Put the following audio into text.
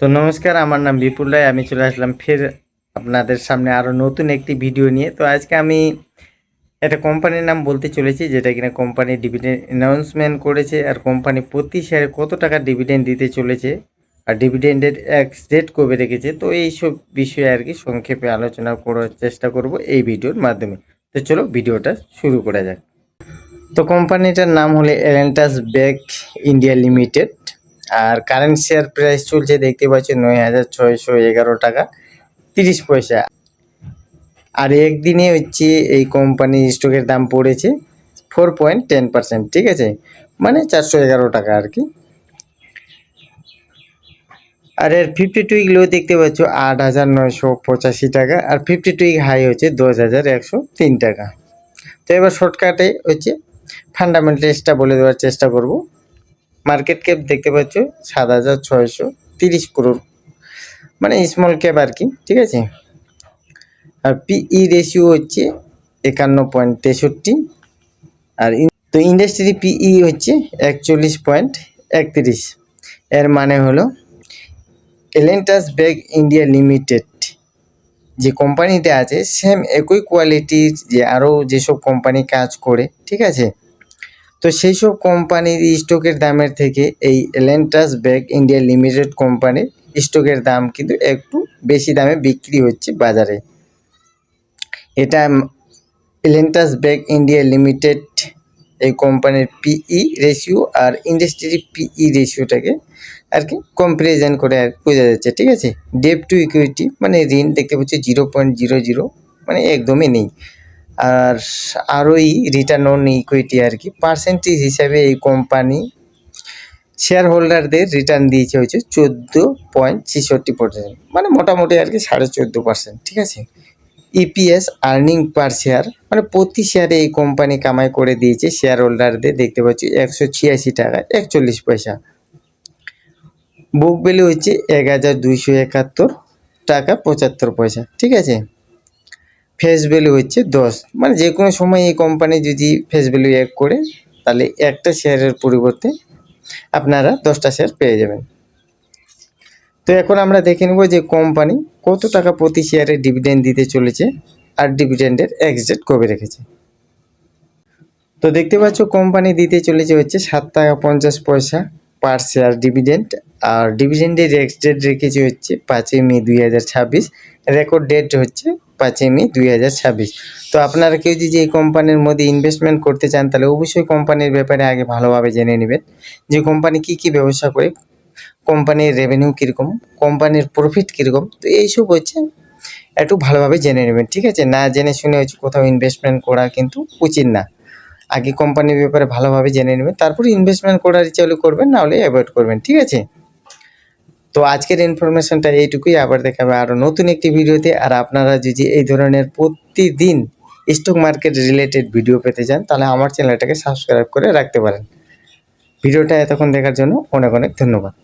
তো নমস্কার, আমার নাম বিপুল রায়। আমি চলে আসলাম ফের আপনাদের সামনে আরও নতুন একটি ভিডিও নিয়ে। তো আজকে আমি একটা কোম্পানির নাম বলতে চলেছি, যেটা কিনা কোম্পানি ডিভিডেন্ড অ্যানাউন্সমেন্ট করেছে, আর কোম্পানি প্রতি শেয়ারে কত টাকা ডিভিডেন্ড দিতে চলেছে, আর ডিভিডেন্ডের এক্স ডেট কবে রেখেছে। তো এইসব বিষয়ে আর কি সংক্ষেপে আলোচনা করার চেষ্টা করব এই ভিডিওর মাধ্যমে। তো চলো ভিডিওটা শুরু করা যাক। তো কোম্পানিটার নাম হলো এলেন্টাস ব্যাগ ইন্ডিয়া লিমিটেড, আর কারেন্ট শেয়ার প্রাইস চলছে দেখতে পাচ্ছি 9,611 টাকা 30 পয়সা। আর একদিনে হচ্ছে এই কোম্পানির স্টকের দাম পড়েছে 4.10%, ঠিক আছে, মানে 411 টাকা আর কি। আর এর 52 উইক লো দেখতে পাচ্ছ 8,985 টাকা, আর 52 উইক হাই হচ্ছে 10,103 টাকা। তো এবার শর্টকাটে হচ্ছে ফান্ডামেন্টালসটা বলে দেওয়ার চেষ্টা করব। মার্কেট ক্যাপ দেখতে পাচ্ছ 7,630 crore, মানে স্মল ক্যাপ আর কি, ঠিক আছে। আর পিই রেশিও হচ্ছে 51.63, আর তো ইন্ডাস্ট্রি পিই হচ্ছে 41.31। এর মানে হলো এলেন্টাস ব্যাগ ইন্ডিয়া লিমিটেড যে কোম্পানিটা আছে, সেম একই কোয়ালিটির যে আরও যেসব কোম্পানি কাজ করে, ঠিক আছে। তো সেই সব কোম্পানির স্টকের দামের থেকে এই এলেন্টাস ব্যাগ ইন্ডিয়া লিমিটেড কোম্পানির স্টকের দাম কিন্তু একটু বেশি দামে বিক্রি হচ্ছে বাজারে। এটা এলেন্টাস ব্যাগ ইন্ডিয়া লিমিটেড এই কোম্পানির পিই রেশিও আর ইন্ডাস্ট্রি পিই রেশিওটাকে আর কি কম্পারিজন করে আর বোঝা যাচ্ছে, ঠিক আছে। ডেপ টু ইকুইটি মানে ঋণ দেখতে পাচ্ছি 0.00, মানে একদমই নেই। আর আরওই রিটার্ন অন ইকুইটি আর কি পার্সেন্টেজ হিসাবে এই কোম্পানি শেয়ার হোল্ডারদের রিটার্ন দিয়েছে হচ্ছে 14.66%, মানে মোটামুটি আর কি 14.5%, ঠিক আছে। ইপিএস আর্নিং পার শেয়ার মানে প্রতি শেয়ারে এই কোম্পানি কামাই করে দিয়েছে শেয়ার হোল্ডারদের দেখতে পাচ্ছি 186 টাকা 41 পয়সা। বুক ভ্যালু হচ্ছে 1,271 টাকা 75 পয়সা, ঠিক আছে। ফেস ভ্যালু হচ্ছে 10, মানে যে কোনো সময় এই কোম্পানি যদি ফেস ভ্যালু 1 করে তাহলে একটা শেয়ারের পরিবর্তে আপনারা 10টা শেয়ার পেয়ে যাবেন। তো এখন আমরা দেখে নেব যে কোম্পানি কত টাকা প্রতি শেয়ারে ডিভিডেন্ড দিতে চলেছে, আর ডিভিডেন্ডের এক্স ডেট কবে রেখেছে। তো দেখতে পাচ্ছ কোম্পানি দিতে চলেছে হচ্ছে 7 টাকা 50 পয়সা পার শেয়ার ডিভিডেন্ড, আর ডিভিডেন্ডের এক্স ডেট রেখেছে হচ্ছে 5ই মে 2026, রেকর্ড ডেট হচ্ছে 5ই মে 2026। তো আপনারা কেউ যদি এই কোম্পানির মধ্যে ইনভেস্টমেন্ট করতে চান তাহলে অবশ্যই কোম্পানির ব্যাপারে আগে ভালোভাবে জেনে নেবেন, যে কোম্পানি কী কী ব্যবসা করে, কোম্পানির রেভিনিউ কীরকম, কোম্পানির প্রফিট কীরকম। তো এইসব হচ্ছে একটু ভালোভাবে জেনে নেবেন, ঠিক আছে। না জেনে শুনে হচ্ছে কোথাও ইনভেস্টমেন্ট করা কিন্তু উচিত না। আগে কোম্পানির ব্যাপারে ভালোভাবে জেনে নেবেন, তারপরে ইনভেস্টমেন্ট করার ইচ্ছা হলে করবেন, না হলে অ্যাভয়েড করবেন, ঠিক আছে। তো আজকের ইনফরমেশনটা এইটুকুই, আবার দেখাবে আরও নতুন একটি ভিডিওতে। আর আপনারা যদি এই ধরনের প্রতিদিন স্টক মার্কেট রিলেটেড ভিডিও পেতে চান তাহলে আমার চ্যানেলটাকে সাবস্ক্রাইব করে রাখতে পারেন। ভিডিওটা এতক্ষণ দেখার জন্য অনেক অনেক ধন্যবাদ।